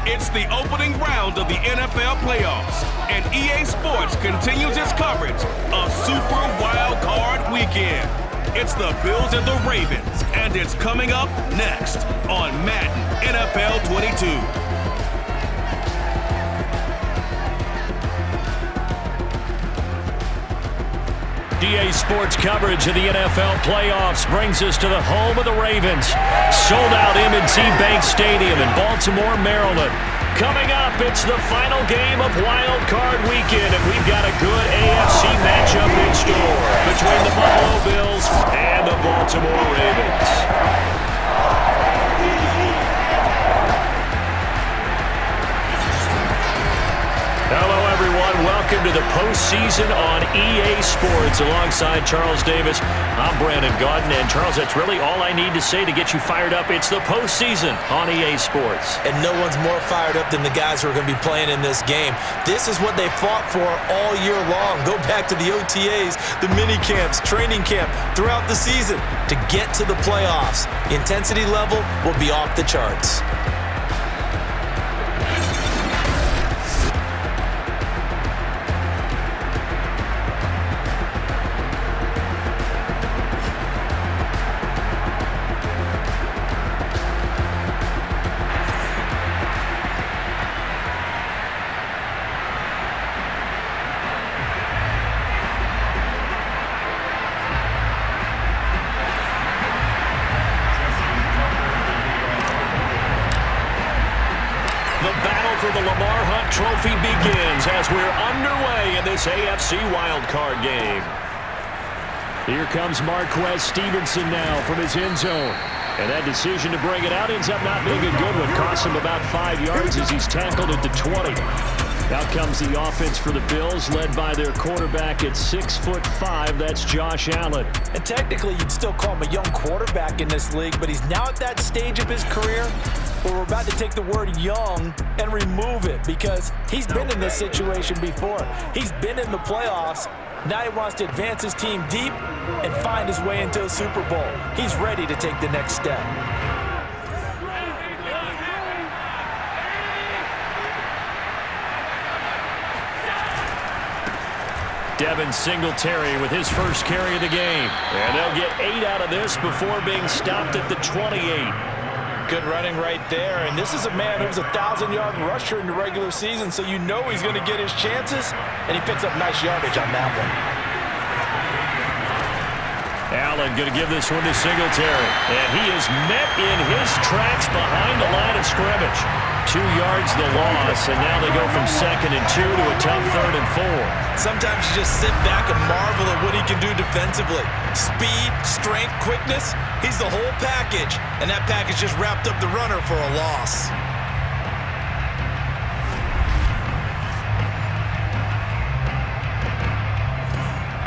It's the opening round of the NFL playoffs, and EA Sports continues its coverage of Super Wild Card Weekend. It's the Bills and the Ravens, and it's coming up next on Madden NFL 22. EA Sports coverage of the NFL playoffs brings us to the home of the Ravens. Sold out M&T Bank Stadium in Baltimore, Maryland. Coming up, it's the final game of Wild Card Weekend, and we've got a good AFC matchup in store between the Buffalo Bills and the Baltimore Ravens. Hello, everyone. Welcome to the postseason on EA Sports. Alongside Charles Davis, I'm Brandon Gaudin. And, Charles, that's really all I need to say to get you fired up. It's the postseason on EA Sports. And no one's more fired up than the guys who are going to be playing in this game. This is what they fought for all year long. Go back to the OTAs, the mini camps, training camp, throughout the season to get to the playoffs. The intensity level will be off the charts. Trophy begins as we're underway in this AFC wildcard game. Here comes Marquez Stevenson now from his end zone. And that decision to bring it out ends up not being a good one. Costs him about 5 yards as he's tackled at the 20. Out comes the offense for the Bills, led by their quarterback at 6'5". That's Josh Allen. And technically, you'd still call him a young quarterback in this league, but he's now at that stage of his career where we're about to take the word young and remove it because he's been in this situation before. He's been in the playoffs. Now he wants to advance his team deep and find his way into a Super Bowl. He's ready to take the next step. Devin Singletary with his first carry of the game. And they'll get 8 out of this before being stopped at the 28. Good running right there. And this is a man who was a 1,000-yard rusher in the regular season, so you know he's going to get his chances. And he picks up nice yardage on that one. Allen going to give this one to Singletary. And he is met in his tracks behind the line of scrimmage. 2 yards the loss, and now they go from 2nd and 2 to a tough 3rd and 4. Sometimes you just sit back and marvel at what he can do defensively. Speed, strength, quickness, he's the whole package. And that package just wrapped up the runner for a loss.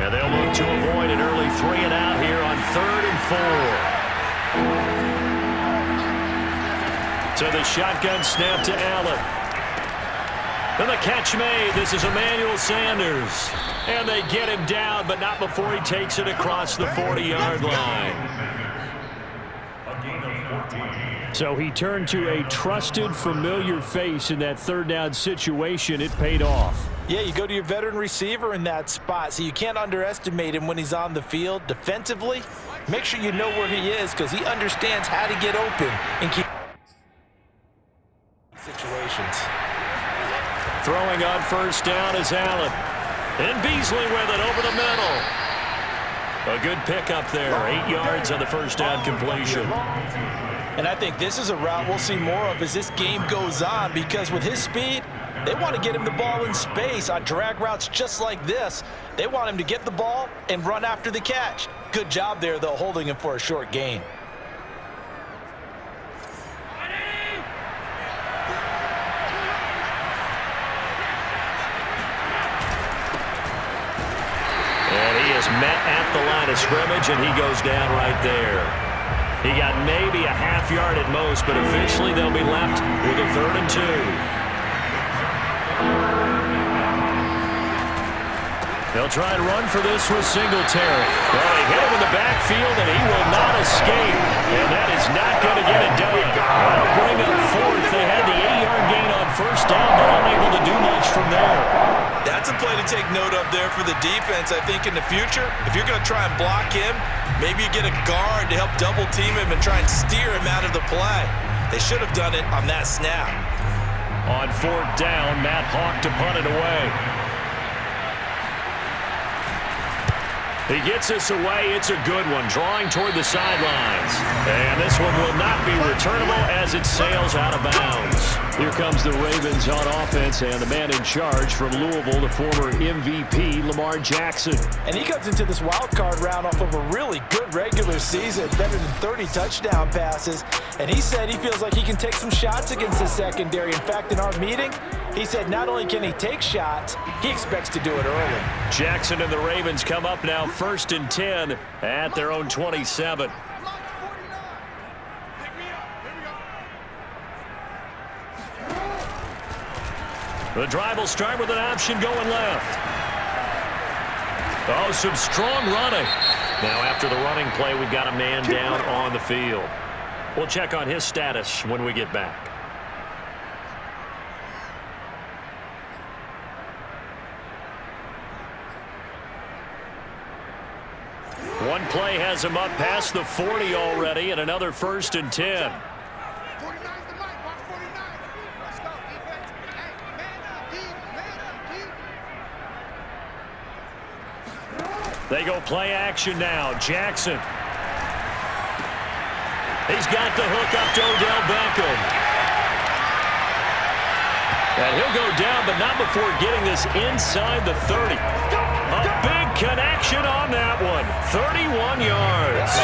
And they'll look to avoid an early 3 and out here on 3rd and 4. So the shotgun snap to Allen. And the catch made. This is Emmanuel Sanders. And they get him down, but not before he takes it across the 40-yard line. So he turned to a trusted, familiar face in that 3rd down situation. It paid off. Yeah, you go to your veteran receiver in that spot, so you can't underestimate him when he's on the field. Defensively, make sure you know where he is because he understands how to get open and keep situations. Throwing on 1st down is Allen. And Beasley with it over the middle. A good pickup there. 8 yards on the 1st down completion. And I think this is a route we'll see more of as this game goes on because with his speed, they want to get him the ball in space on drag routes just like this. They want him to get the ball and run after the catch. Good job there, though, holding him for a short gain. And he is met at the line of scrimmage, and he goes down right there. He got maybe a half yard at most, but eventually they'll be left with a 3rd and 2. They'll try and run for this with Singletary. Well, they hit him in the backfield, and he will not escape. And that is not going to get it done. That'll bring up 4th. They had the 8-yard gain to take note of there for the defense. I think in the future, if you're going to try and block him, maybe you get a guard to help double team him and try and steer him out of the play. They should have done it on that snap. On 4th down, Matt Hawk to punt it away. He gets us away. It's a good one, drawing toward the sidelines. And this one will not be returnable as it sails out of bounds. Here comes the Ravens on offense, and the man in charge from Louisville, the former MVP, Lamar Jackson. And he comes into this wild card round off of a really good regular season, better than 30 touchdown passes. And he said he feels like he can take some shots against the secondary. In fact, in our meeting, he said not only can he take shots, he expects to do it early. Jackson and the Ravens come up now 1st and 10 at their own 27. The drive will start with an option going left. Oh, some strong running. Now after the running play, we've got a man down on the field. We'll check on his status when we get back. One play has him up past the 40 already, and another 1st and 10. They go play action now. Jackson. He's got the hook up to Odell Beckham. And he'll go down, but not before getting this inside the 30. A big connection on that one. 31 yards.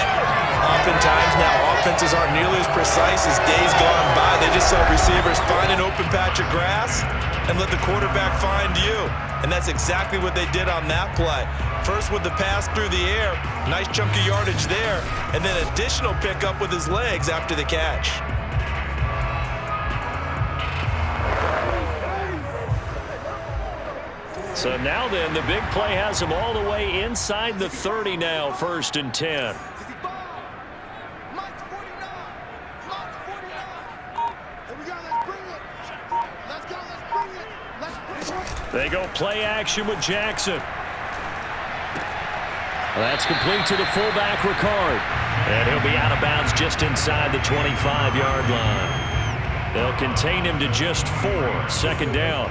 Oftentimes now, offenses aren't nearly as precise as days gone by. They just saw receivers find an open patch of grass and let the quarterback find you. And that's exactly what they did on that play. First with the pass through the air, nice chunk of yardage there, and then additional pickup with his legs after the catch. So now then, the big play has him all the way inside the 30 now, 1st and 10. They go play action with Jackson. That's complete to the fullback, Ricard. And he'll be out of bounds just inside the 25-yard line. They'll contain him to just 4, 2nd down.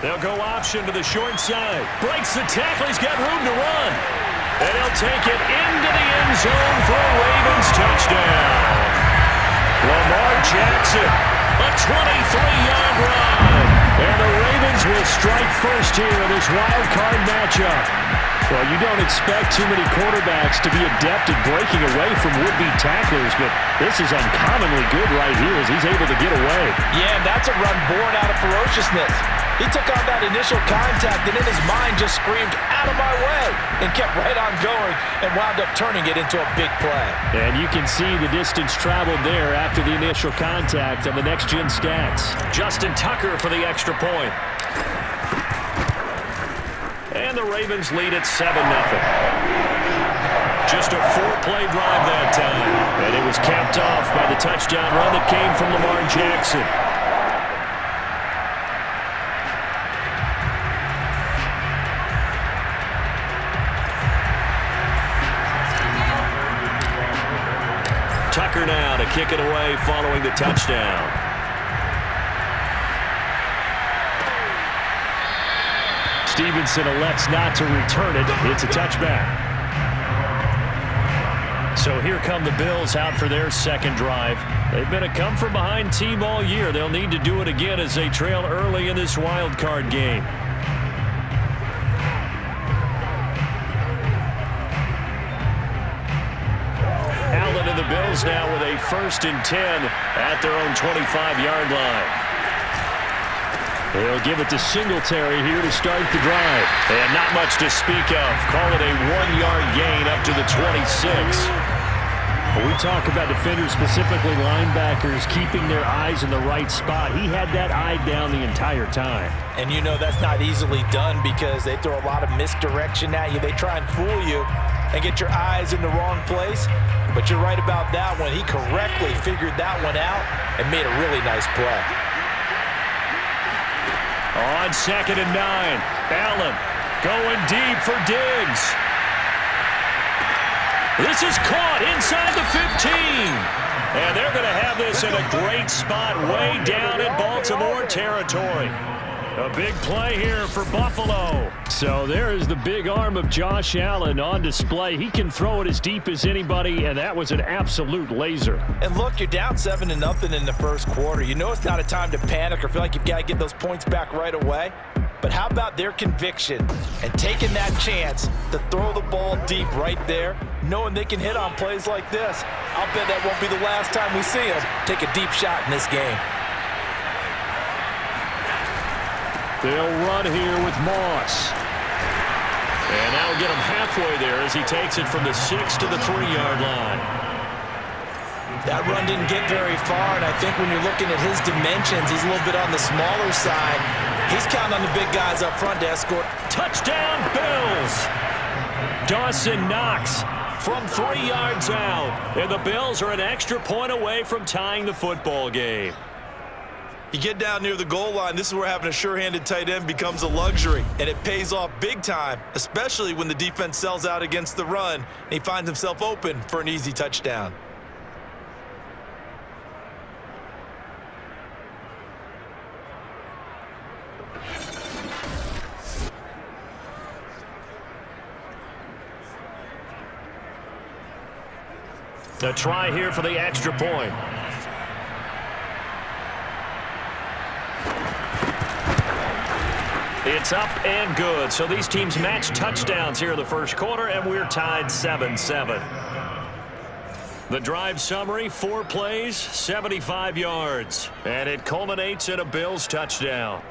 They'll go option to the short side. Breaks the tackle. He's got room to run. And he'll take it into the end zone for a Ravens touchdown. Lamar Jackson, a 23-yard run. And the Ravens will strike first here in this wild card matchup. Well, you don't expect too many quarterbacks to be adept at breaking away from would-be tacklers, but this is uncommonly good right here as he's able to get away. Yeah, that's a run born out of ferociousness. He took on that initial contact and in his mind just screamed, "Out of my way," and kept right on going and wound up turning it into a big play. And you can see the distance traveled there after the initial contact on the next-gen stats. Justin Tucker for the extra point. And the Ravens lead at 7-0. Just a 4-play drive that time. And it was capped off by the touchdown run that came from Lamar Jackson. Tucker now to kick it away following the touchdown. Stevenson elects not to return it. It's a touchback. So here come the Bills out for their second drive. They've been a come-from-behind team all year. They'll need to do it again as they trail early in this wild card game. Allen and the Bills now with a 1st and 10 at their own 25-yard line. They'll give it to Singletary here to start the drive. And not much to speak of. Call it a 1-yard gain up to the 26. When we talk about defenders, specifically linebackers, keeping their eyes in the right spot, he had that eye down the entire time. And you know that's not easily done because they throw a lot of misdirection at you. They try and fool you and get your eyes in the wrong place. But you're right about that one. He correctly figured that one out and made a really nice play. On 2nd and 9, Allen going deep for Diggs. This is caught inside the 15. And they're going to have this in a great spot way down in Baltimore territory. A big play here for Buffalo. So there is the big arm of Josh Allen on display. He can throw it as deep as anybody, and that was an absolute laser. And look, you're down 7-0 in the first quarter. You know it's not a time to panic or feel like you've got to get those points back right away. But how about their conviction and taking that chance to throw the ball deep right there, knowing they can hit on plays like this? I'll bet that won't be the last time we see them take a deep shot in this game. They'll run here with Moss. And now we'll get him halfway there as he takes it from the 6 to the 3-yard line. That run didn't get very far, and I think when you're looking at his dimensions, he's a little bit on the smaller side. He's counting on the big guys up front to escort. Touchdown, Bills! Dawson Knox from 3 yards out. And the Bills are an extra point away from tying the football game. You get down near the goal line, this is where having a sure-handed tight end becomes a luxury, and it pays off big time, especially when the defense sells out against the run, and he finds himself open for an easy touchdown. The try here for the extra point. It's up and good. So these teams match touchdowns here in the first quarter, and we're tied 7-7. The drive summary, 4 plays, 75 yards. And it culminates in a Bills touchdown.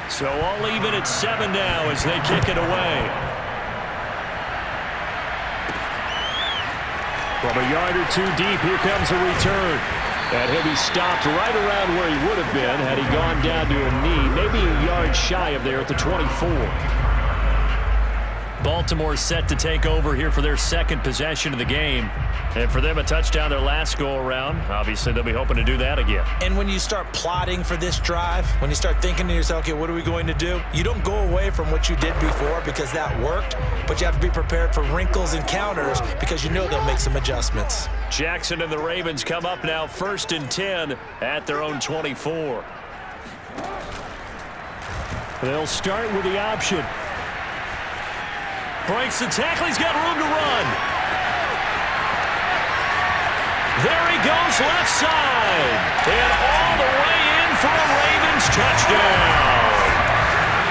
So all even at 7 now as they kick it away. From a yard or 2 deep, here comes a return. And he'll be stopped right around where he would have been had he gone down to a knee, maybe a yard shy of there at the 24. Baltimore set to take over here for their second possession of the game. And for them, a touchdown their last go-around. Obviously, they'll be hoping to do that again. And when you start plotting for this drive, when you start thinking to yourself, okay, what are we going to do? You don't go away from what you did before because that worked, but you have to be prepared for wrinkles and counters because you know they'll make some adjustments. Jackson and the Ravens come up now 1st and 10 at their own 24. They'll start with the option. Breaks the tackle. He's got room to run. There he goes left side. And all the way in for a Ravens touchdown.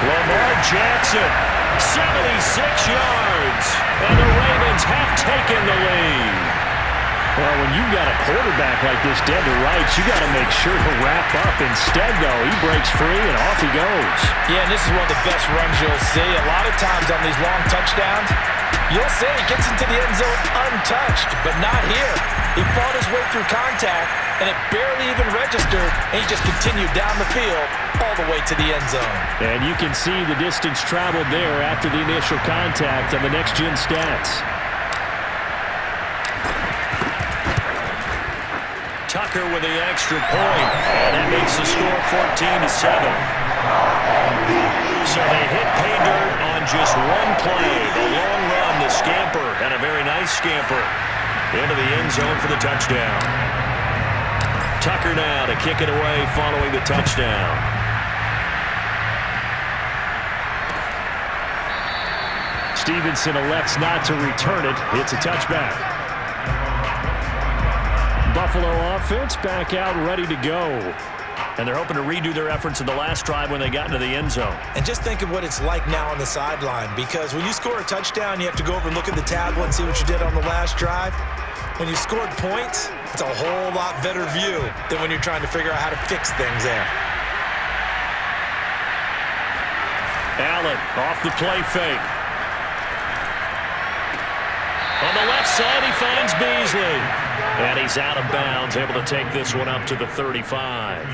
Lamar Jackson, 76 yards. And the Ravens have taken the lead. Well, when you got a quarterback like this dead to rights, you got to make sure to wrap up. Instead, though, he breaks free and off he goes. Yeah, and this is one of the best runs you'll see. A lot of times on these long touchdowns, you'll see he gets into the end zone untouched, but not here. He fought his way through contact, and it barely even registered, and he just continued down the field all the way to the end zone. And you can see the distance traveled there after the initial contact on the next-gen stats. Tucker with the extra point, and that makes the score 14-7. So they hit pay dirt on just one play. The long run, the scamper, and a very nice scamper into the end zone for the touchdown. Tucker now to kick it away following the touchdown. Stevenson elects not to return it. It's a touchback. Buffalo offense back out ready to go. And they're hoping to redo their efforts in the last drive when they got into the end zone. And just think of what it's like now on the sideline, because when you score a touchdown, you have to go over and look at the tablet and see what you did on the last drive. When you scored points, it's a whole lot better view than when you're trying to figure out how to fix things there. Allen off the play fake. On the left side, he finds Beasley. And he's out of bounds, able to take this one up to the 35.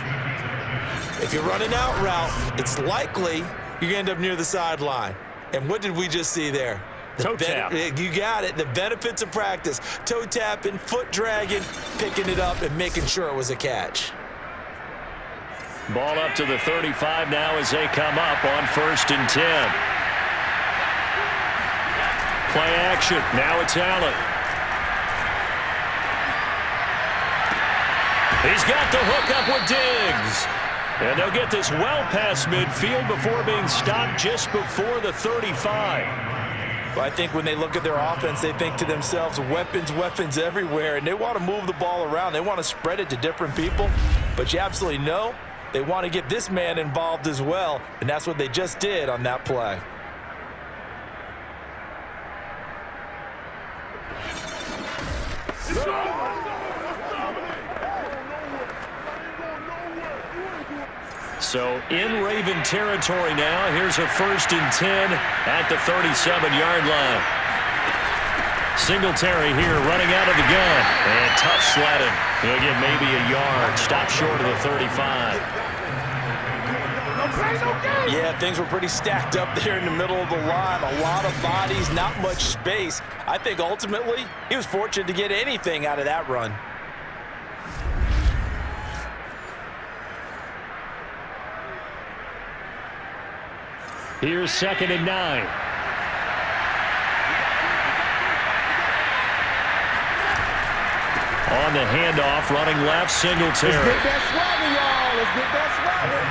If you're running out route, it's likely you're going to end up near the sideline. And what did we just see there? Toe tap. You got it. The benefits of practice. Toe tapping, foot dragging, picking it up, and making sure it was a catch. Ball up to the 35 now as they come up on 1st and 10. Play action. Now it's Allen. He's got the hook up with Diggs. And they'll get this well past midfield before being stopped just before the 35. Well, I think when they look at their offense, they think to themselves, weapons, weapons everywhere, and they want to move the ball around. They want to spread it to different people, but you absolutely know they want to get this man involved as well, and that's what they just did on that play. So in Raven territory now. Here's a 1st and 10 at the 37-yard line. Singletary here running out of the gun. And tough sledding. He'll get maybe a yard. Stop short of the 35. Yeah, things were pretty stacked up there in the middle of the line. A lot of bodies, not much space. I think ultimately he was fortunate to get anything out of that run. Here's 2nd and 9. On the handoff, running left, Singletary. Let's get that swagger, y'all. Let's get that swagger.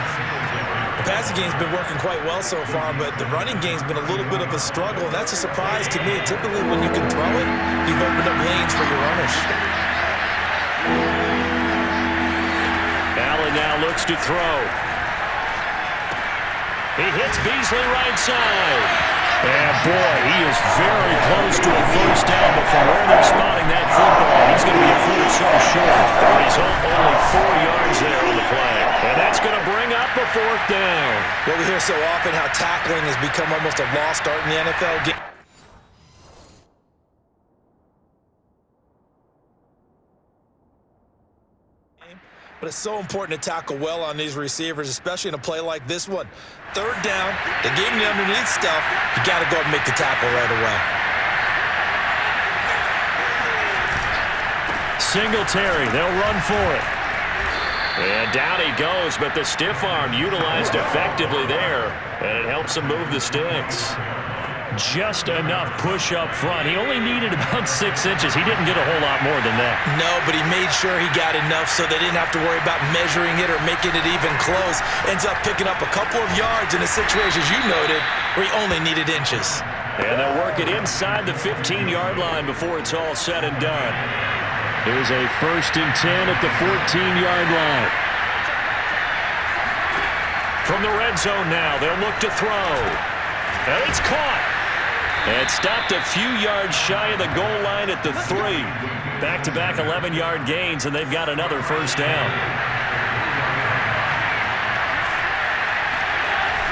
The passing game's been working quite well so far, but the running game's been a little bit of a struggle, and that's a surprise to me. Typically, when you can throw it, you've opened up lanes for your runners. Allen now looks to throw. He hits Beasley right side. And boy, he is very close to a first down, but from where they're spotting that football, he's going to be a foot or so short. He's only 4 yards there on the play. And that's going to bring up a 4th down. Well, we hear so often how tackling has become almost a lost art in the NFL game. But it's so important to tackle well on these receivers, especially in a play like this one. 3rd down, they gave him the underneath stuff. You got to go and make the tackle right away. Singletary, they'll run for it. And down he goes, but the stiff arm utilized effectively there, and it helps him move the sticks. Just enough push up front. He only needed about 6 inches. He didn't get a whole lot more than that. No, but he made sure he got enough so they didn't have to worry about measuring it or making it even close. Ends up picking up a couple of yards in a situation, as you noted, where he only needed inches. And they'll work it inside the 15-yard line before it's all said and done. Here's a 1st and 10 at the 14-yard line. From the red zone now, they'll look to throw. And it's caught. And stopped a few yards shy of the goal line at the 3. Back-to-back 11-yard gains, and they've got another first down.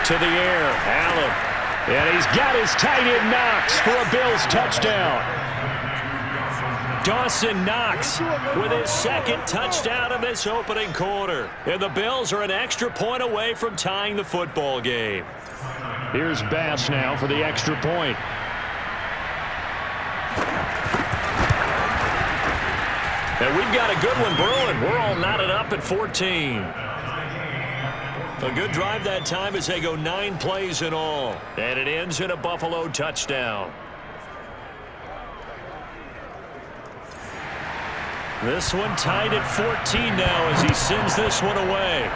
To the air, Allen. And he's got his tight end Knox for a Bills touchdown. Dawson Knox with his 2nd touchdown of this opening quarter. And the Bills are an extra point away from tying the football game. Here's Bass now for the extra point. And we've got a good one brewing. We're all knotted up at 14. A good drive that time as they go 9 plays in all. And it ends in a Buffalo touchdown. This one tied at 14 now as he sends this one away.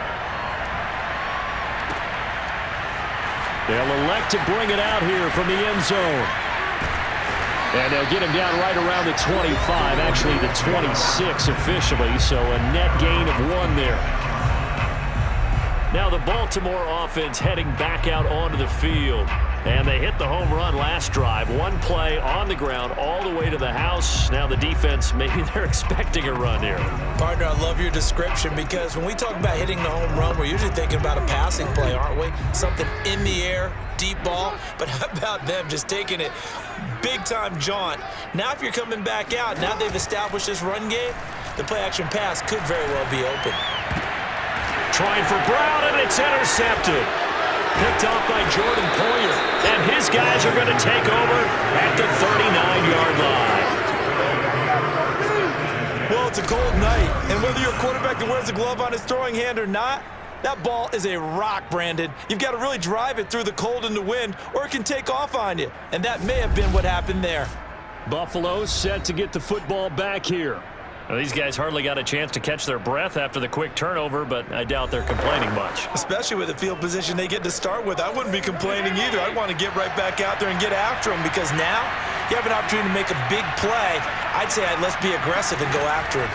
They'll elect to bring it out here from the end zone. And they'll get him down right around the 25, actually the 26 officially, so a net gain of 1 there. Now the Baltimore offense heading back out onto the field. And they hit the home run last drive. One play on the ground all the way to the house. Now the defense, maybe they're expecting a run here. Partner, I love your description because when we talk about hitting the home run, we're usually thinking about a passing play, aren't we? Something in the air, deep ball. But how about them just taking it big-time jaunt? Now if you're coming back out, now they've established this run game, the play-action pass could very well be open. Trying for Brown, and it's intercepted. Picked off by Jordan Poyer. And his guys are going to take over at the 39-yard line. Well, it's a cold night, and whether you're a quarterback that wears a glove on his throwing hand or not, that ball is a rock, Brandon. You've got to really drive it through the cold and the wind, or it can take off on you. And that may have been what happened there. Buffalo set to get the football back here. Now, these guys hardly got a chance to catch their breath after the quick turnover, but I doubt they're complaining much. Especially with the field position they get to start with. I wouldn't be complaining either. I'd want to get right back out there and get after them because now you have an opportunity to make a big play. I'd say let's be aggressive and go after him.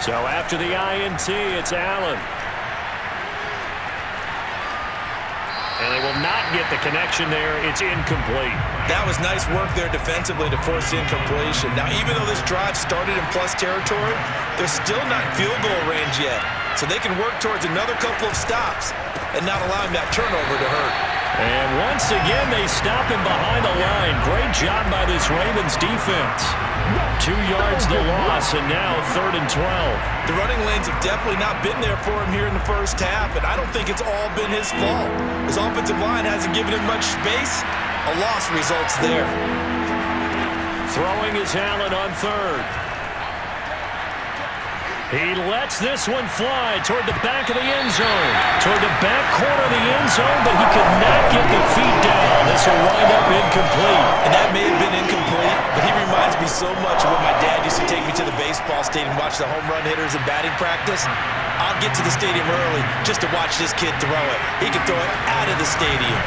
So after the INT, it's Allen. And they will not get the connection there. It's incomplete. That was nice work there defensively to force the incompletion. Now, even though this drive started in plus territory, they're still not in field goal range yet. So they can work towards another couple of stops and not allowing that turnover to hurt. And once again, they stop him behind the line. Great job by this Ravens defense. 2 yards the loss, and now 3rd and 12. The running lanes have definitely not been there for him here in the first half, and I don't think it's all been his fault. His offensive line hasn't given him much space. A loss results there. Throwing is Allen on 3rd. He lets this one fly toward the back of the end zone. Toward the back corner of the end zone, but he could not get the feet down. This will wind up incomplete. And that may have been incomplete, but he reminds me so much of when my dad used to take me to the baseball stadium and watch the home run hitters in batting practice. I'll get to the stadium early just to watch this kid throw it. He can throw it out of the stadium.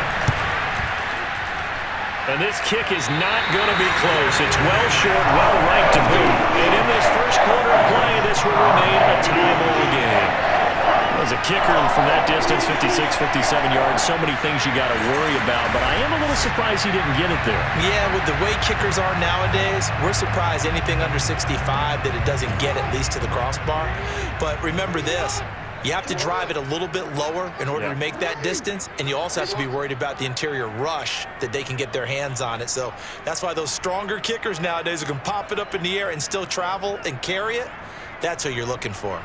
And this kick is not going to be close. It's well short, well right to boot. And in this first quarter of play, this will remain a tie ball game. As a kicker from that distance, 56, 57 yards, so many things you got to worry about. But I am a little surprised he didn't get it there. Yeah, with the way kickers are nowadays, we're surprised anything under 65 that it doesn't get at least to the crossbar. But remember this. You have to drive it a little bit lower in order to make that distance, and you also have to be worried about the interior rush that they can get their hands on it. So that's why those stronger kickers nowadays who can pop it up in the air and still travel and carry it, that's what you're looking for.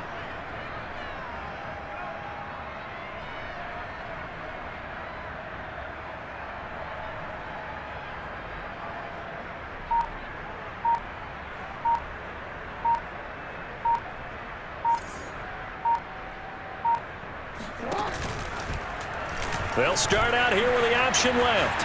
They'll start out here with the option left.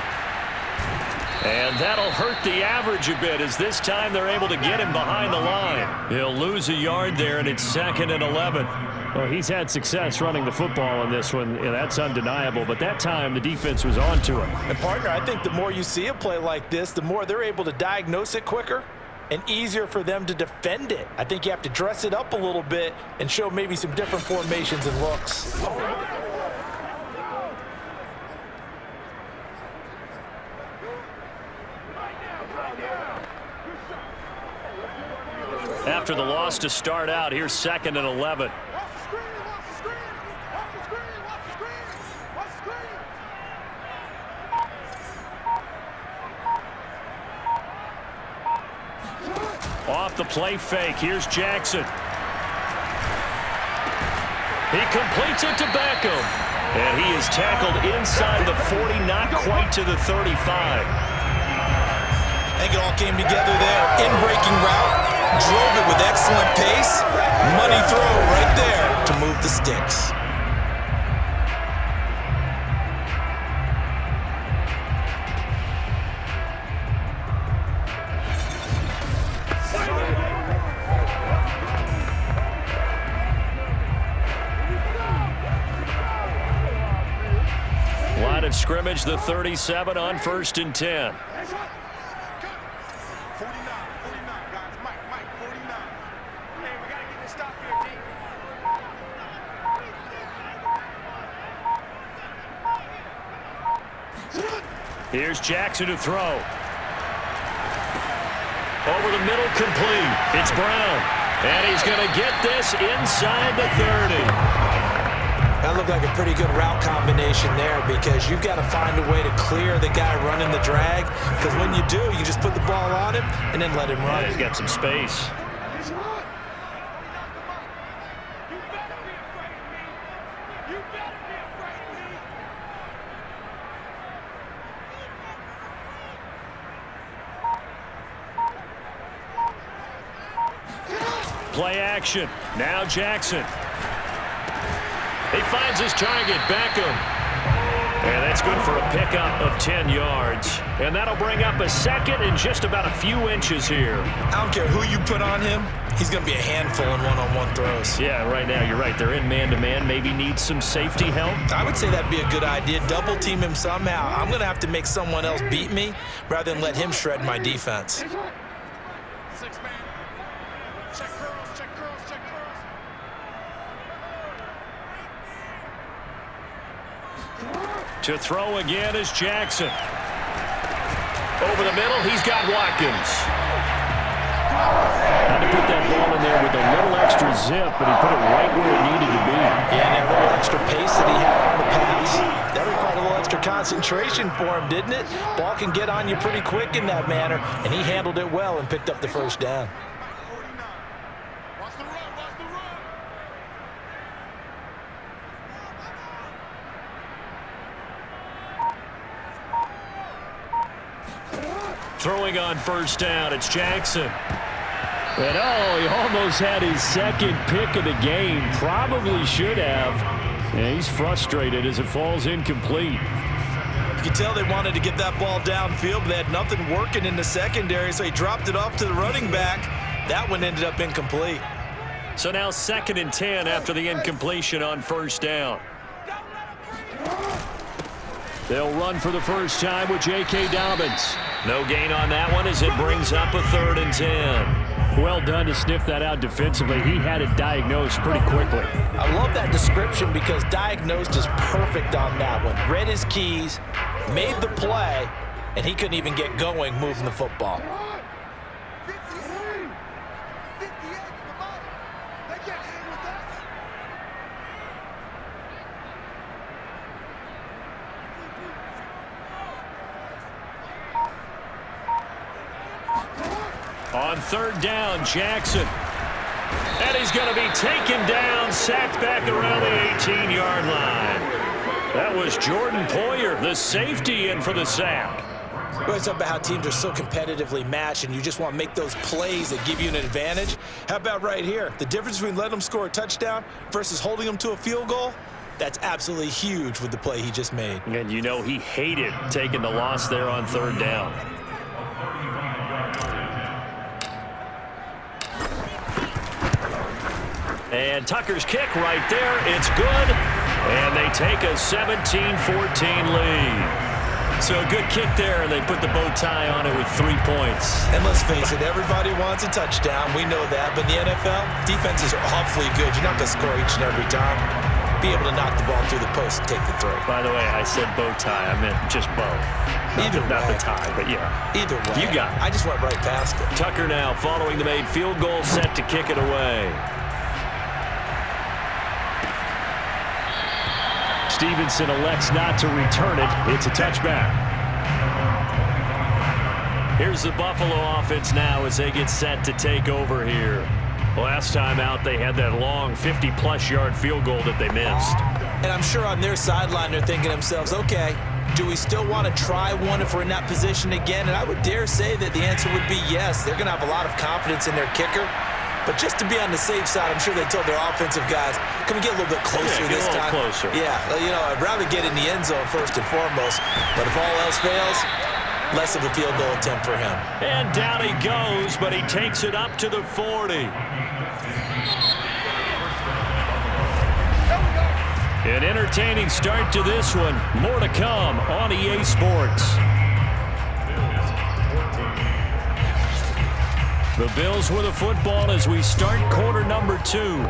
And that'll hurt the average a bit as this time they're able to get him behind the line. He'll lose a yard there, and it's 2nd and 11. Well, he's had success running the football in this one. Yeah, that's undeniable. But that time, the defense was on to him. And, partner, I think the more you see a play like this, the more they're able to diagnose it quicker and easier for them to defend it. I think you have to dress it up a little bit and show maybe some different formations and looks. After the loss to start out, here's 2nd and 11. Off the play fake, here's Jackson. He completes it to Beckham. And he is tackled inside the 40, not quite to the 35. I think it all came together there. In-breaking route. Drove it with excellent pace. Money throw right there to move the sticks. Line of scrimmage, the 37 on 1st and 10. Here's Jackson to throw. Over the middle, complete. It's Brown. And he's going to get this inside the 30. That looked like a pretty good route combination there because you've got to find a way to clear the guy running the drag, because when you do, you just put the ball on him and then let him run. Yeah, he's got some space. Play action. Now Jackson. He finds his target, Beckham. And that's good for a pickup of 10 yards. And that'll bring up a second and just about a few inches here. I don't care who you put on him. He's going to be a handful in one-on-one throws. Yeah, right now you're right. They're in man-to-man. Maybe needs some safety help. I would say that'd be a good idea. Double team him somehow. I'm going to have to make someone else beat me rather than let him shred my defense. To throw again is Jackson. Over the middle, he's got Watkins. Had to put that ball in there with a little extra zip, but he put it right where it needed to be. Yeah, and that little extra pace that he had on the pass. That required a little extra concentration for him, didn't it? Ball can get on you pretty quick in that manner, and he handled it well and picked up the first down. Throwing on first down, it's Jackson. And he almost had his second pick of the game. Probably should have. And he's frustrated as it falls incomplete. You can tell they wanted to get that ball downfield, but they had nothing working in the secondary, so he dropped it off to the running back. That one ended up incomplete. So now 2nd and 10 after the incompletion on first down. They'll run for the first time with J.K. Dobbins. No gain on that one as it brings up a 3rd and 10. Well done to sniff that out defensively. He had it diagnosed pretty quickly. I love that description because diagnosed is perfect on that one. Read his keys, made the play, and he couldn't even get going moving the football. On 3rd down, Jackson. And he's going to be taken down, sacked back around the 18-yard line. That was Jordan Poyer, the safety, in for the sack. We always talk about how teams are so competitively matched, and you just want to make those plays that give you an advantage. How about right here? The difference between letting them score a touchdown versus holding them to a field goal, that's absolutely huge with the play he just made. And you know he hated taking the loss there on 3rd down. And Tucker's kick right there. It's good. And they take a 17-14 lead. So a good kick there, and they put the bow tie on it with 3 points. And let's face it, everybody wants a touchdown. We know that. But in the NFL, defenses are awfully good. You're not going to score each and every time. Be able to knock the ball through the post and take the throw. By the way, I said bow tie. I meant just bow. Not the tie, but yeah. Either way. You got it. I just went right past it. Tucker now following the made field goal, set to kick it away. Stevenson elects not to return it. It's a touchback. Here's the Buffalo offense now as they get set to take over here. Last time out, they had that long 50-plus yard field goal that they missed. And I'm sure on their sideline they're thinking to themselves, okay, do we still want to try one if we're in that position again? And I would dare say that the answer would be yes. They're going to have a lot of confidence in their kicker. But just to be on the safe side, I'm sure they told their offensive guys, can we get a little bit closer this time? Closer. Yeah, you know, I'd rather get in the end zone first and foremost. But if all else fails, less of a field goal attempt for him. And down he goes, but he takes it up to the 40. An entertaining start to this one. More to come on EA Sports. The Bills with the football as we start quarter number 2.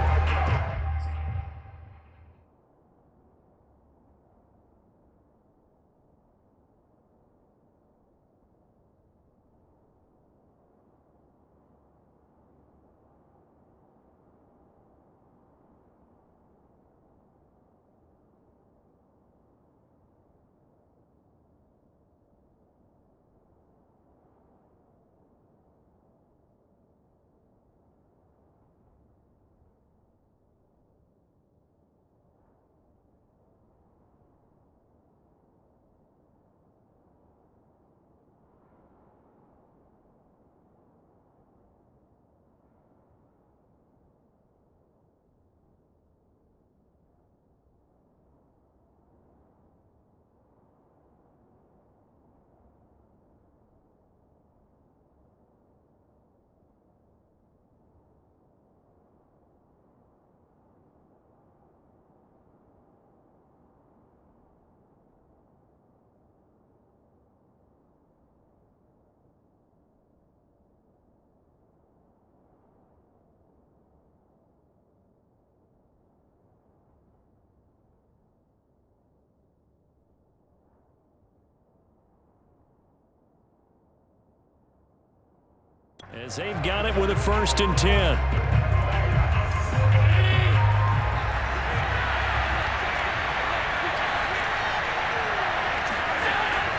As they've got it with a 1st and 10.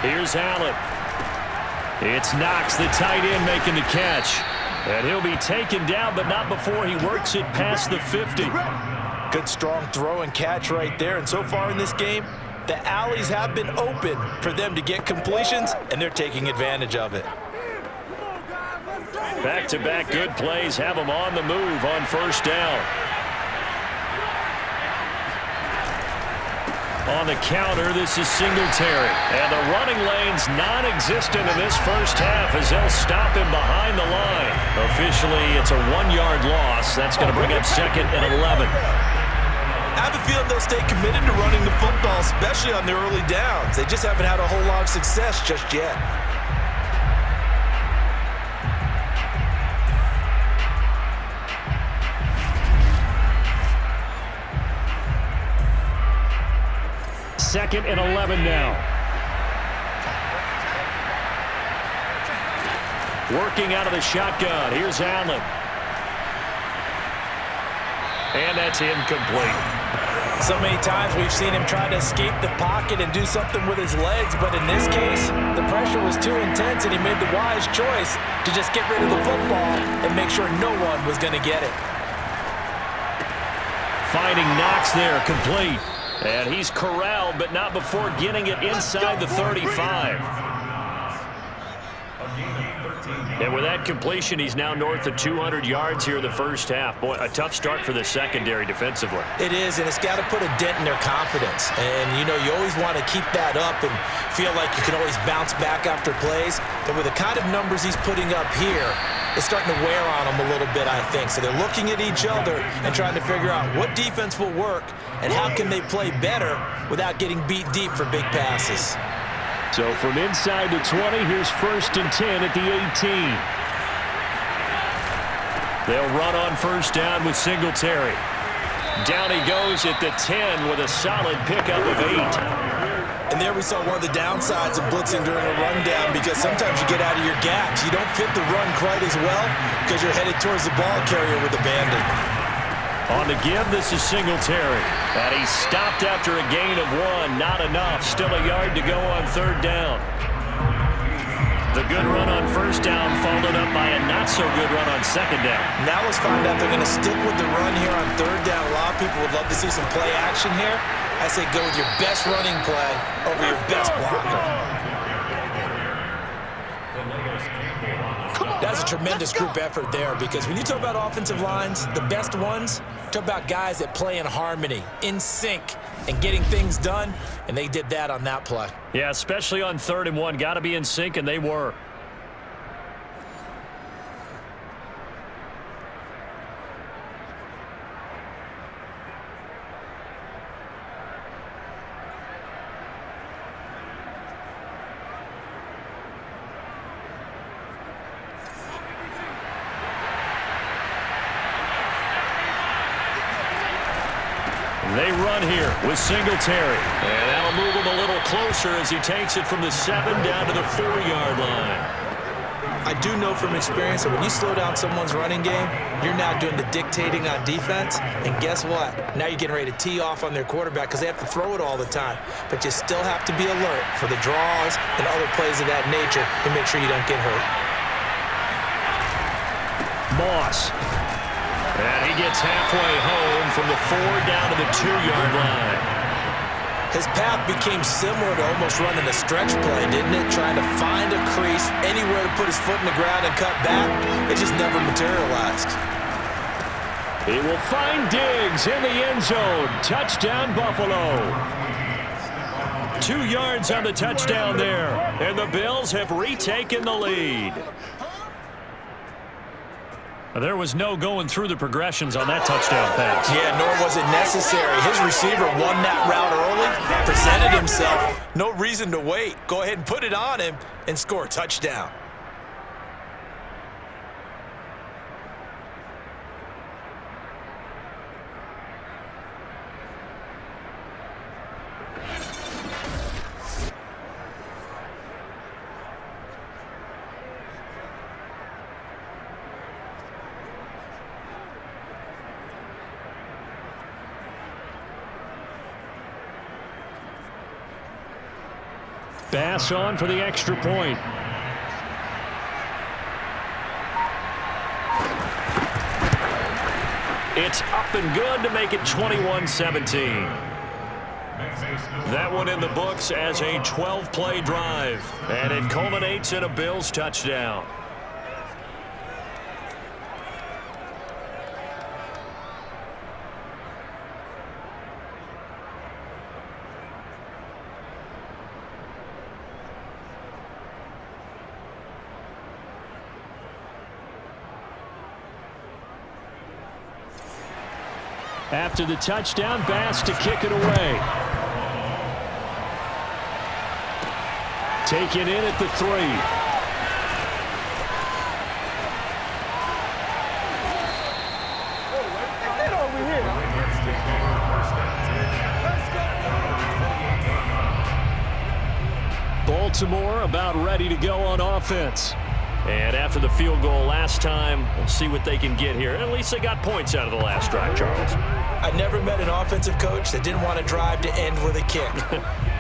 Here's Allen. It's Knox, the tight end, making the catch. And he'll be taken down, but not before he works it past the 50. Good strong throw and catch right there. And so far in this game, the alleys have been open for them to get completions, and they're taking advantage of it. Back-to-back good plays have them on the move on 1st down. On the counter, this is Singletary. And the running lane's non-existent in this 1st half as they'll stop him behind the line. Officially, it's a 1-yard loss. That's going to bring up 2nd and 11. I have a feeling they'll stay committed to running the football, especially on their early downs. They just haven't had a whole lot of success just yet. Second and 11 now. Working out of the shotgun. Here's Allen. And that's incomplete. So many times we've seen him try to escape the pocket and do something with his legs, but in this case, the pressure was too intense and he made the wise choice to just get rid of the football and make sure no one was going to get it. Finding Knox there, complete. And he's corralled, but not before getting it inside the 35. And with that completion, he's now north of 200 yards here in the 1st half. Boy, a tough start for the secondary defensively. It is, and it's got to put a dent in their confidence. And, you know, you always want to keep that up and feel like you can always bounce back after plays. But with the kind of numbers he's putting up here, it's starting to wear on them a little bit, I think. So they're looking at each other and trying to figure out what defense will work and how can they play better without getting beat deep for big passes. So from inside the 20, here's 1st and 10 at the 18. They'll run on 1st down with Singletary. Down he goes at the 10 with a solid pickup of 8. And there we saw one of the downsides of blitzing during a rundown, because sometimes you get out of your gaps. You don't fit the run quite as well because you're headed towards the ball carrier with abandon. On the give, this is Singletary. And he stopped after a gain of 1. Not enough. Still a yard to go on 3rd down. The good run on 1st down followed up by a not-so-good run on 2nd down. Now let's find out they're going to stick with the run here on 3rd down. A lot of people would love to see some play action here. I say go with your best running play over your best blocker. That's a tremendous group effort there, because when you talk about offensive lines, the best ones, talk about guys that play in harmony, in sync, and getting things done, and they did that on that play. Yeah, especially on 3rd and 1. Got to be in sync, and they were. They run here with Singletary. And that'll move him a little closer as he takes it from the 7 down to the 4-yard line. I do know from experience that when you slow down someone's running game, you're now doing the dictating on defense. And guess what? Now you're getting ready to tee off on their quarterback because they have to throw it all the time. But you still have to be alert for the draws and other plays of that nature to make sure you don't get hurt. Moss. And he gets halfway home from the 4 down to the 2-yard line. His path became similar to almost running a stretch play, didn't it? Trying to find a crease, anywhere to put his foot in the ground and cut back. It just never materialized. He will find Diggs in the end zone. Touchdown, Buffalo. 2 yards on the touchdown there. And the Bills have retaken the lead. There was no going through the progressions on that touchdown pass. Yeah, nor was it necessary. His receiver won that route early, presented himself. No reason to wait. Go ahead and put it on him and score a touchdown. Bass on for the extra point. It's up and good to make it 21-17. That one in the books as a 12-play drive. And it culminates in a Bills touchdown. After the touchdown, Bass to kick it away. Taken in at the 3. Get over here. Baltimore about ready to go on offense. And after the field goal last time, we'll see what they can get here. At least they got points out of the last drive, Charles. I never met an offensive coach that didn't want to drive to end with a kick.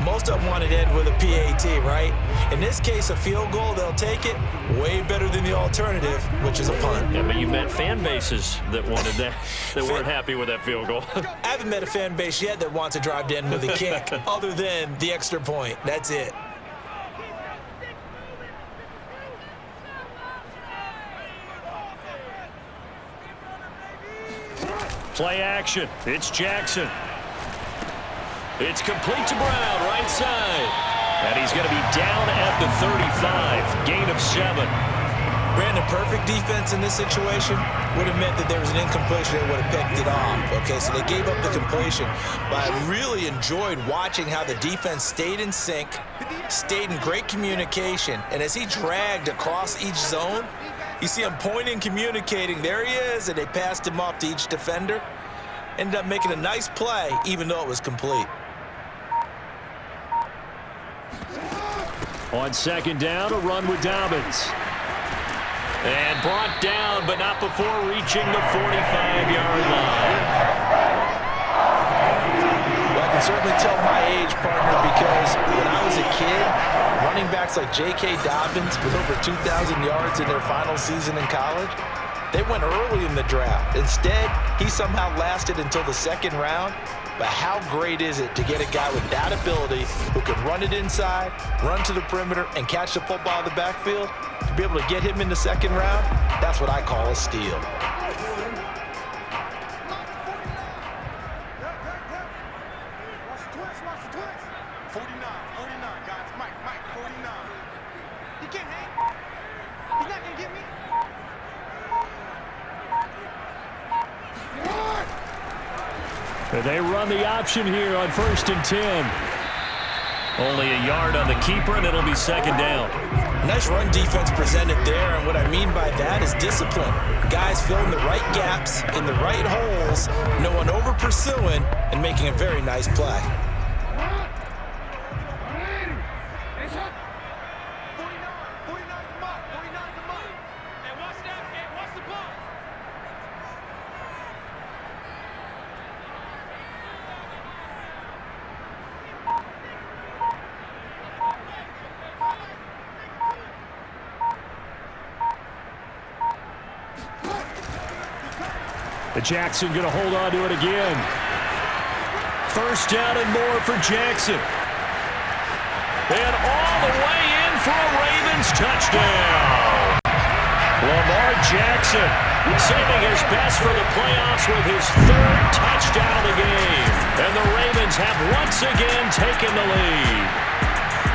Most of them wanted to end with a PAT, right? In this case, a field goal, they'll take it. Way better than the alternative, which is a punt. Yeah, but you met fan bases that wanted that, that weren't happy with that field goal. I haven't met a fan base yet that wants to drive to end with a kick, other than the extra point. That's it. Play action. It's Jackson. It's complete to Brown, right side. And he's going to be down at the 35. Gain of 7. Brandon, perfect defense in this situation would have meant that there was an incompletion. They would have picked it off. Okay, so they gave up the completion. But I really enjoyed watching how the defense stayed in sync, stayed in great communication. And as he dragged across each zone, you see him pointing, communicating. There he is, and they passed him off to each defender. Ended up making a nice play, even though it was complete. On second down, a run with Dobbins. And brought down, but not before reaching the 45-yard line. Well, I can certainly tell my age, partner, because when I was a kid, running backs like J.K. Dobbins with over 2,000 yards in their final season in college, they went early in the draft. Instead, he somehow lasted until the second round. But how great is it to get a guy with that ability who can run it inside, run to the perimeter, and catch the football in the backfield? To be able to get him in the second round, that's what I call a steal. They run the option here on 1st and 10. Only a yard on the keeper, and it'll be second down. Nice run defense presented there, and what I mean by that is discipline. Guys filling the right gaps in the right holes, no one over pursuing, and making a very nice play. Jackson going to hold on to it again. First down and more for Jackson. And all the way in for a Ravens touchdown. Lamar Jackson saving his best for the playoffs with his 3rd touchdown of the game. And the Ravens have once again taken the lead.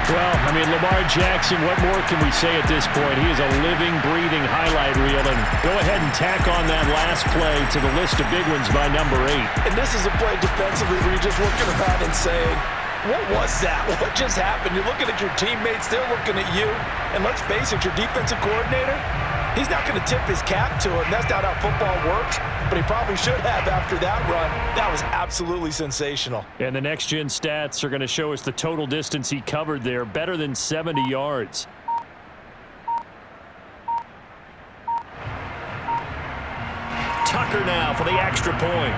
Well, I mean, Lamar Jackson, what more can we say at this point? He is a living, breathing highlight reel. And go ahead and tack on that last play to the list of big ones by number 8. And this is a play defensively where you're just looking around and saying, what was that? What just happened? You're looking at your teammates, they're looking at you. And let's face it, your defensive coordinator, he's not going to tip his cap to him. That's not how football works. But he probably should have after that run. That was absolutely sensational. And the next-gen stats are going to show us the total distance he covered there, better than 70 yards. Tucker now for the extra point.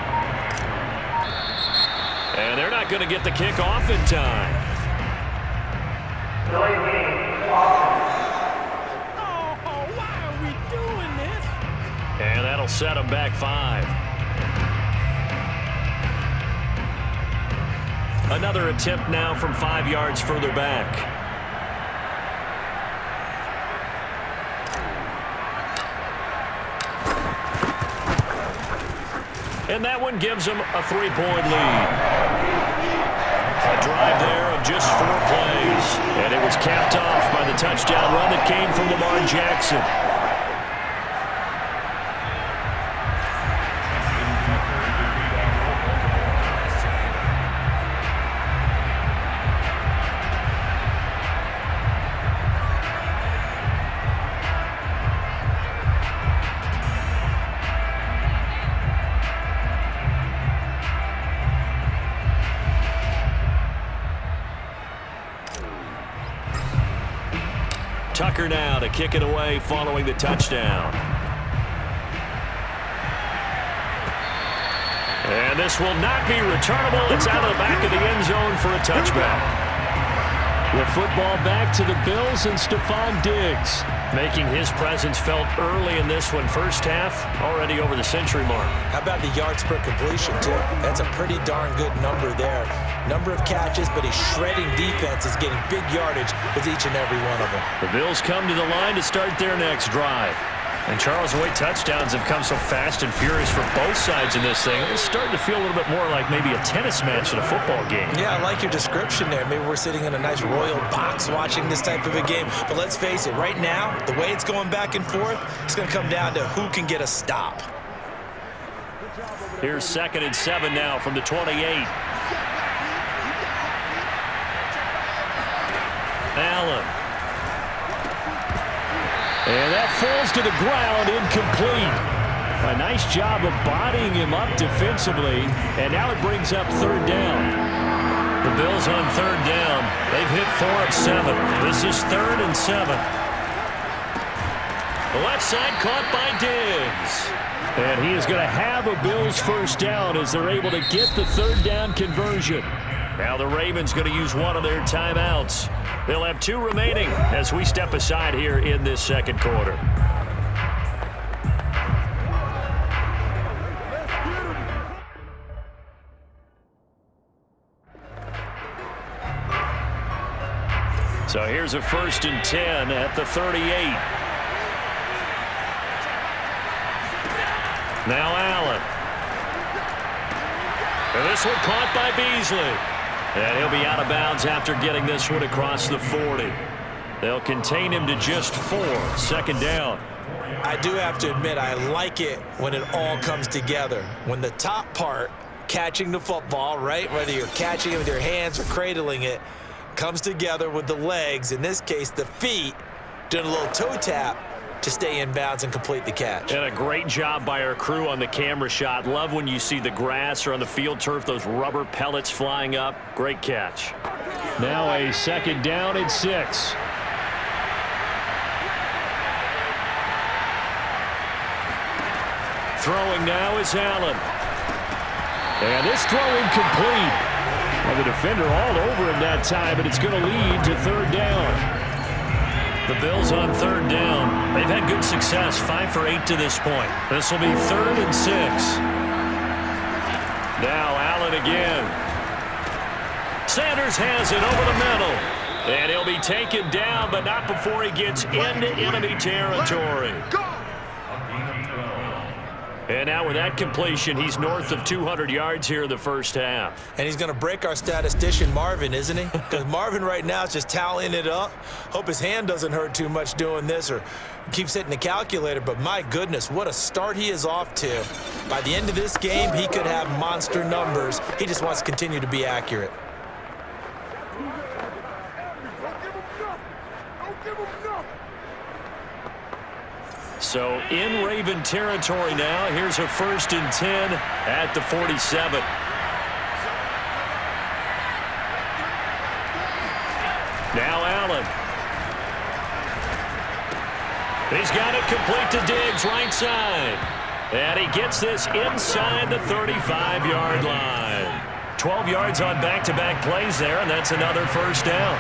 And they're not going to get the kick off in time. why are we doing this? And that'll set them back 5. Another attempt now from 5 yards further back. And that one gives them a 3-point lead. A drive there of just 4 plays. And it was capped off by the touchdown run that came from Lamar Jackson. Tucker now to kick it away following the touchdown. And this will not be returnable. It's out of the back of the end zone for a touchback. The football back to the Bills and Stephon Diggs, making his presence felt early in this one. First half, already over the century mark. How about the yards per completion, too? That's a pretty darn good number there. Number of catches, but he's shredding defenses, getting big yardage with each and every one of them. The Bills come to the line to start their next drive. And Charles, the way touchdowns have come so fast and furious for both sides in this thing, it's starting to feel a little bit more like maybe a tennis match in a football game. Yeah, I like your description there. Maybe we're sitting in a nice royal box watching this type of a game. But let's face it, right now, the way it's going back and forth, it's going to come down to who can get a stop. Here's 2nd and 7 now from the 28. Allen. And that falls to the ground, incomplete. A nice job of bodying him up defensively, and now it brings up 3rd down. The Bills on 3rd down. They've hit 4 of 7. This is 3rd and 7. The left side caught by Diggs. And he is going to have a Bills first down as they're able to get the 3rd down conversion. Now the Ravens going to use one of their timeouts. They'll have 2 remaining as we step aside here in this second quarter. So here's a 1st and 10 at the 38. Now Allen. And this one caught by Beasley. And he'll be out of bounds after getting this one across the 40. They'll contain him to just 4. 2nd down. I do have to admit, I like it when it all comes together. When the top part, catching the football, right, whether you're catching it with your hands or cradling it, comes together with the legs, in this case the feet, doing a little toe tap to stay in bounds and complete the catch. And a great job by our crew on the camera shot. Love when you see the grass or on the field turf, those rubber pellets flying up. Great catch. Now a 2nd down and 6. Throwing now is Allen. And this throw incomplete. And the defender all over him that time, but it's going to lead to 3rd down. The Bills on 3rd down. They've had good success, 5 for 8 to this point. This will be 3rd and 6. Now Allen again. Sanders has it over the middle. And he'll be taken down, but not before he gets into enemy territory. And now with that completion, he's north of 200 yards here in the first half. And he's going to break our statistician, Marvin, isn't he? Because Marvin right now is just tallying it up. Hope his hand doesn't hurt too much doing this or keeps hitting the calculator. But my goodness, what a start he is off to. By the end of this game, he could have monster numbers. He just wants to continue to be accurate. So in Raven territory now. Here's a 1st and 10 at the 47. Now Allen. He's got it complete to Diggs, right side. And he gets this inside the 35-yard line. 12 yards on back-to-back plays there, and that's another 1st down.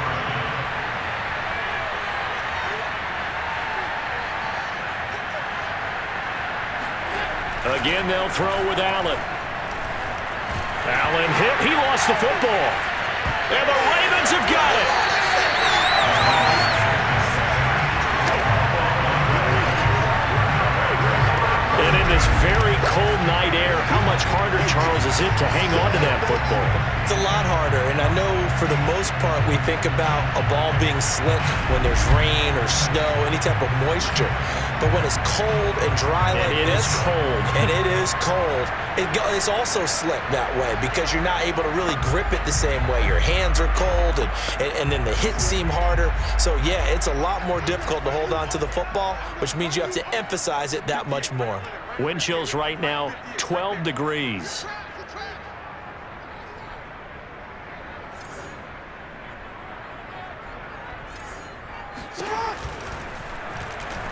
Again, they'll throw with Allen. Allen hit. He lost the football. And the Ravens have got it. And in this very cold night air, how much harder, Charles, is it to hang on to that football? It's a lot harder, and I know for the most part we think about a ball being slick when there's rain or snow, any type of moisture. But when it's cold and dry like this, it is cold. And it is cold, it's also slick that way because you're not able to really grip it the same way. Your hands are cold, and then the hits seem harder. So, yeah, it's a lot more difficult to hold on to the football, which means you have to emphasize it that much more. Wind chills right now, 12 degrees.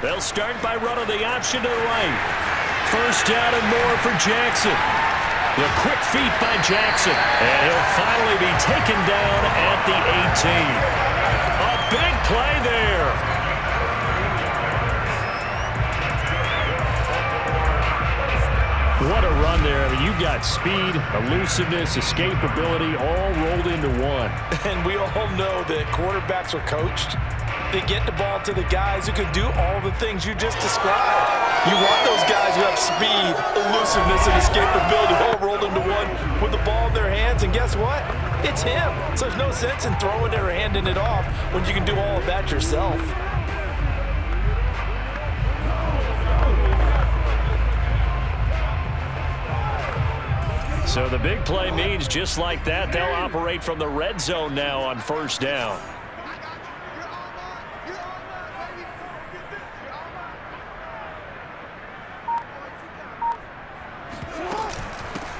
They'll start by running the option to the right. First down and more for Jackson. The quick feet by Jackson. And he'll finally be taken down at the 18. A big play there. What a run there. I mean, you've got speed, elusiveness, escapability all rolled into one. And we all know that quarterbacks are coached. They get the ball to the guys who can do all the things you just described. You want those guys who have speed, elusiveness, and escapability all rolled into one with the ball in their hands, and guess what? It's him. So there's no sense in throwing it or handing it off when you can do all of that yourself. So the big play means just like that, they'll operate from the red zone now on first down.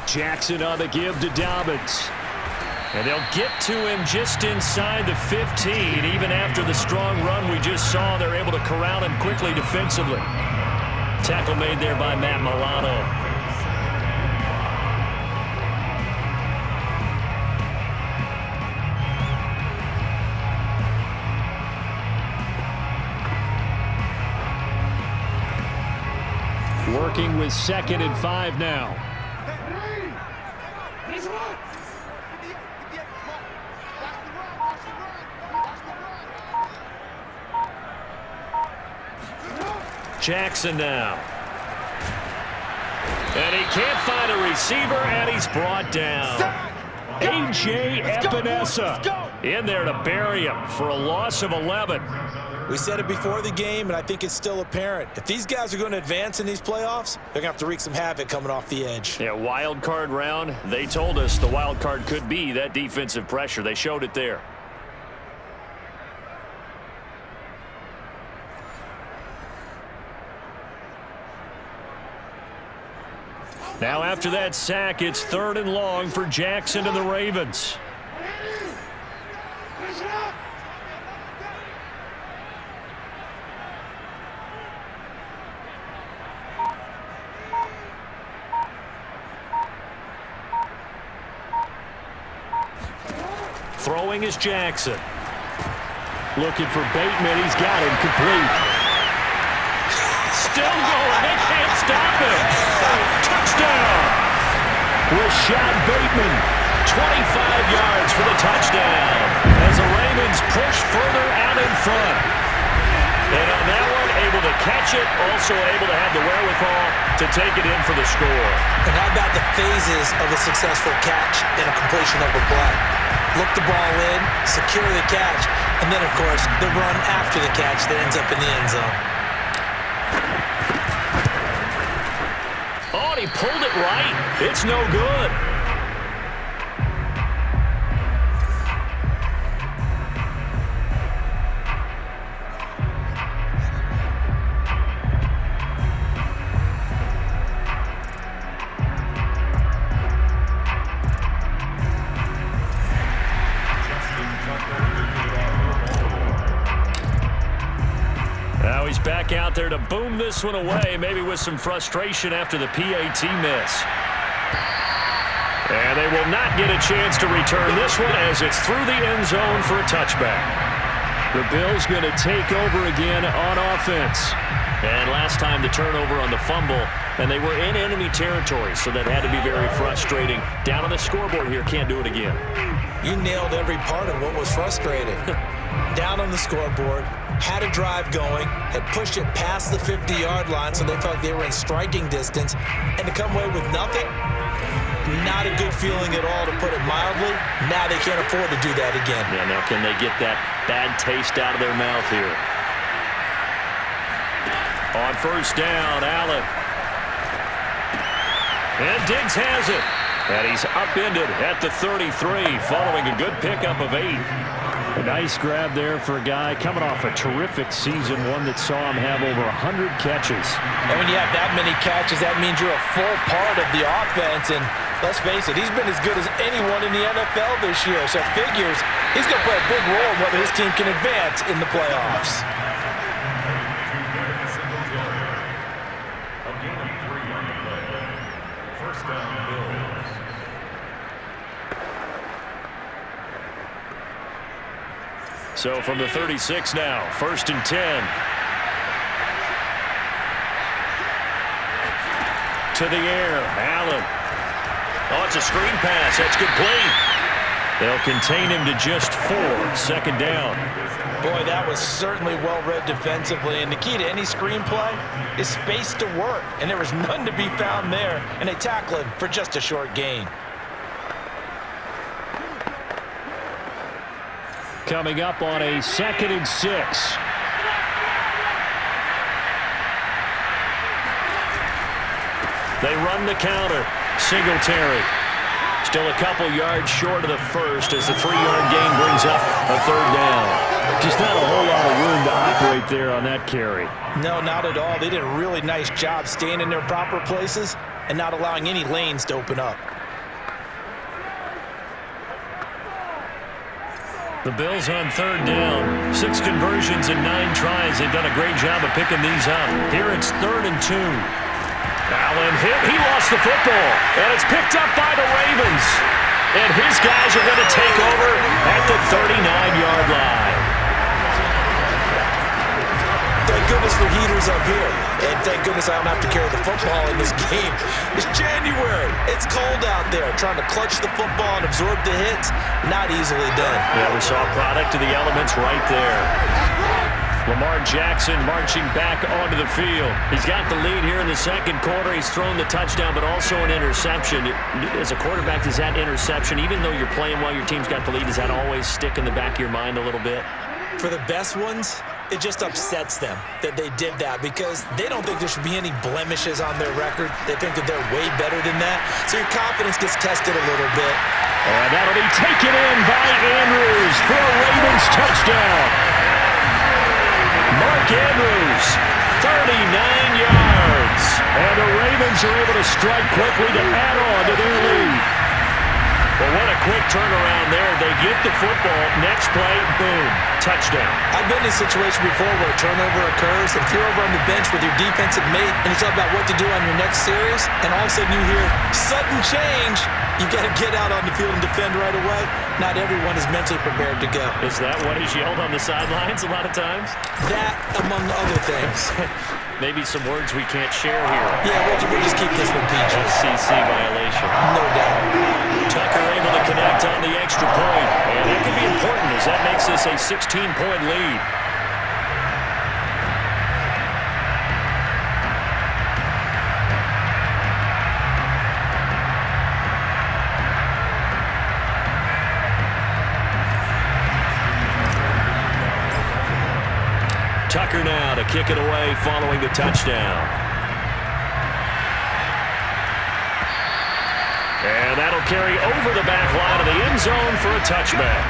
Jackson on the give to Dobbins. And they'll get to him just inside the 15. Even after the strong run we just saw, they're able to corral him quickly defensively. Tackle made there by Matt Milano. Working with 2nd and 5 now. Jackson now. And he can't find a receiver, and he's brought down. A.J. Epinesa in there to bury him for a loss of 11. We said it before the game, and I think it's still apparent. If these guys are going to advance in these playoffs, they're going to have to wreak some havoc coming off the edge. Yeah, wild card round. They told us the wild card could be that defensive pressure. They showed it there. Now after that sack, it's 3rd and long for Jackson and the Ravens. Throwing is Jackson. Looking for Bateman. He's got him complete. Still going. They can't stop him. Touchdown. Rashad Bateman. 25 yards for the touchdown. As the Ravens push further out in front. And on that one, able to catch it. Also able to have the wherewithal to take it in for the score. And how about the phases of a successful catch and a completion of a play? Look the ball in, secure the catch, and then, of course, the run after the catch that ends up in the end zone. Oh, and he pulled it right. It's no good. Now he's back out there to boom this one away, maybe with some frustration after the PAT miss. And they will not get a chance to return this one as it's through the end zone for a touchback. The Bills going to take over again on offense. And last time the turnover on the fumble, and they were in enemy territory, so that had to be very frustrating. Down on the scoreboard here, can't do it again. You nailed every part of what was frustrating. Down on the scoreboard, had a drive going, had pushed it past the 50-yard line so they felt they were in striking distance, and to come away with nothing, not a good feeling at all, to put it mildly. Now they can't afford to do that again. Yeah, now can they get that bad taste out of their mouth here? On first down, Allen. And Diggs has it. And he's upended at the 33, following a good pickup of 8. A nice grab there for a guy coming off a terrific season, one that saw him have over 100 catches. And when you have that many catches, that means you're a full part of the offense. And let's face it, he's been as good as anyone in the NFL this year. So it figures he's going to play a big role in whether his team can advance in the playoffs. So from the 36 now, 1st and 10. To the air, Allen. Oh, it's a screen pass. That's complete. They'll contain him to just 4. 2nd down. Boy, that was certainly well-read defensively. And the key to any screenplay is space to work. And there was none to be found there. And they tackle him for just a short gain. Coming up on a 2nd and 6. They run the counter. Singletary. Still a couple yards short of the first as the 3-yard gain brings up a 3rd down. Just not a whole lot of room to operate there on that carry. No, not at all. They did a really nice job staying in their proper places and not allowing any lanes to open up. The Bills on 3rd down. 6 conversions in 9 tries. They've done a great job of picking these up. Here it's 3rd and 2. Allen hit. He lost the football. And it's picked up by the Ravens. And his guys are going to take over at the 39-yard line. Thank goodness for heaters up here. And thank goodness I don't have to carry the football in this game. It's January. It's cold out there. Trying to clutch the football and absorb the hits, not easily done. Yeah, we saw a product of the elements right there. Lamar Jackson marching back onto the field. He's got the lead here in the 2nd quarter. He's thrown the touchdown, but also an interception. As a quarterback, does that interception, even though you're playing while your team's got the lead, does that always stick in the back of your mind a little bit? For the best ones, it just upsets them that they did that because they don't think there should be any blemishes on their record. They think that they're way better than that. So your confidence gets tested a little bit. And that'll be taken in by Andrews for a Ravens touchdown. Mark Andrews, 39 yards. And the Ravens are able to strike quickly to add on to their lead. Well, what a quick turnaround there. They get the football. Next play, boom, touchdown. I've been in a situation before where a turnover occurs. If you're over on the bench with your defensive mate and it's all about what to do on your next series, and all of a sudden you hear sudden change, you got to get out on the field and defend right away. Not everyone is mentally prepared to go. Is that what is yelled on the sidelines a lot of times? That, among other things. Maybe some words we can't share here. Yeah, we'll just keep this one PG. SEC violation. No doubt. Tucker able to connect on the extra point. And that can be important as that makes this a 16-point lead. Tucker now to kick it away following the touchdown. And that'll carry over the back line of the end zone for a touchback.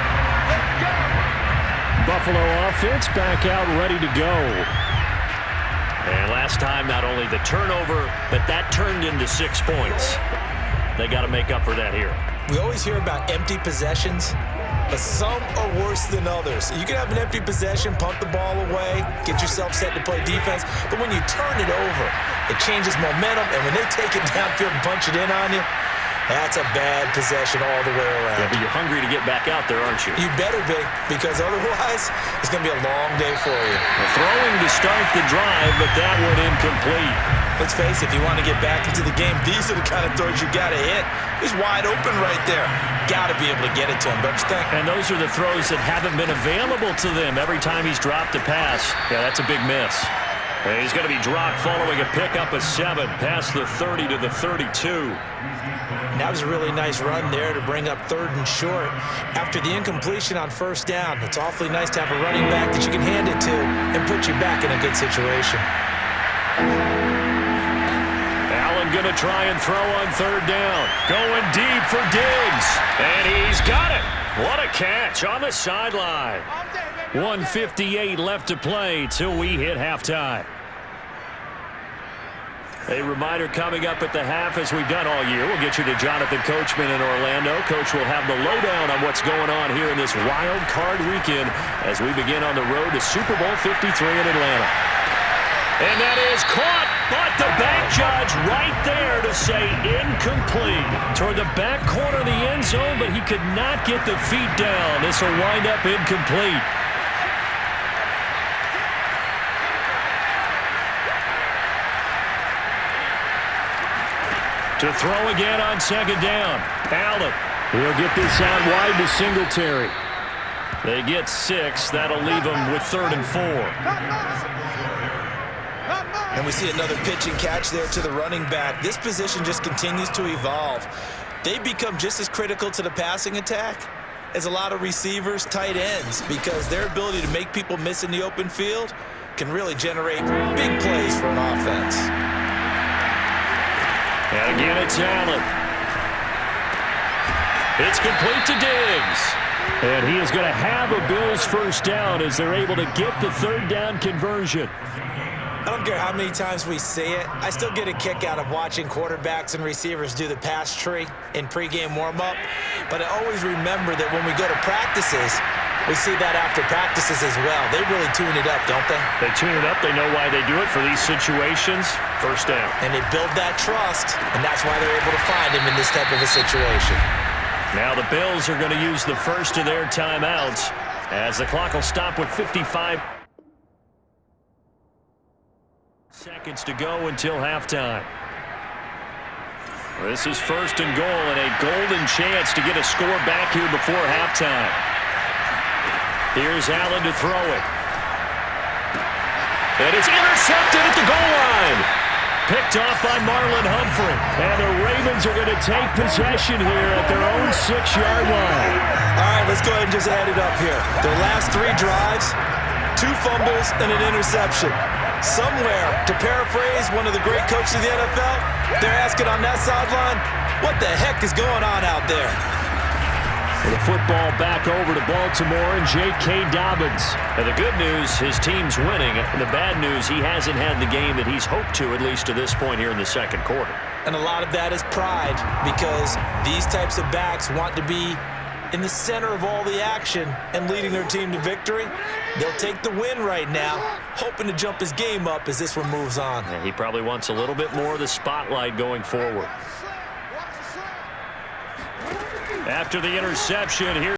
Buffalo offense back out ready to go. And last time, not only the turnover, but that turned into 6 points. They got to make up for that here. We always hear about empty possessions, but some are worse than others. You can have an empty possession, pump the ball away, get yourself set to play defense, but when you turn it over, it changes momentum, and when they take it downfield and punch it in on you, That's a bad possession all the way around. Yeah, but you're hungry to get back out there, aren't you? You better be, because otherwise it's going to be a long day for you. Well, throwing to start the drive, but that one incomplete. Let's face it, if you want to get back into the game, these are the kind of throws you got to hit. He's wide open right there. Got to be able to get it to him, don't you think? And those are the throws that haven't been available to them every time he's dropped a pass. Yeah, that's a big miss. And he's going to be dropped following a pickup of 7 past the 30 to the 32. That was a really nice run there to bring up 3rd and short. After the incompletion on 1st down, it's awfully nice to have a running back that you can hand it to and put you back in a good situation. Allen going to try and throw on 3rd down. Going deep for Diggs. And he's got it. What a catch on the sideline. 1:58 left to play till we hit halftime. A reminder coming up at the half, as we've done all year. We'll get you to Jonathan Coachman in Orlando. Coach will have the lowdown on what's going on here in this wild card weekend as we begin on the road to Super Bowl 53 in Atlanta. And that is caught, but the back judge right there to say incomplete. Toward the back corner of the end zone, but he could not get the feet down. This will wind up incomplete. To throw again on 2nd down. Allen will get this out wide to Singletary. They get 6. That'll leave them with 3rd and 4. And we see another pitch and catch there to the running back. This position just continues to evolve. They become just as critical to the passing attack as a lot of receivers, tight ends, because their ability to make people miss in the open field can really generate big plays for an offense. And again, it's Allen. It's complete to Diggs. And he is going to have a Bills 1st down as they're able to get the 3rd down conversion. I don't care how many times we see it. I still get a kick out of watching quarterbacks and receivers do the pass tree in pregame warm-up. But I always remember that when we go to practices, we see that after practices as well. They really tune it up, don't they? They tune it up. They know why they do it for these situations. 1st down. And they build that trust, and that's why they're able to find him in this type of a situation. Now the Bills are going to use the first of their timeouts as the clock will stop with 55 seconds to go until halftime. This is 1st and goal and a golden chance to get a score back here before halftime. Here's Allen to throw it. And it's intercepted at the goal line. Picked off by Marlon Humphrey. And the Ravens are going to take possession here at their own 6-yard line. All right, let's go ahead and just add it up here. Their last 3 drives, 2 fumbles and an interception. Somewhere, to paraphrase one of the great coaches of the NFL, they're asking on that sideline, what the heck is going on out there? The football back over to Baltimore and J.K. Dobbins. And the good news, his team's winning. The bad news, he hasn't had the game that he's hoped to, at least to this point here in the 2nd quarter. And a lot of that is pride, because these types of backs want to be in the center of all the action and leading their team to victory. They'll take the win right now, hoping to jump his game up as this one moves on. And he probably wants a little bit more of the spotlight going forward. After the interception, here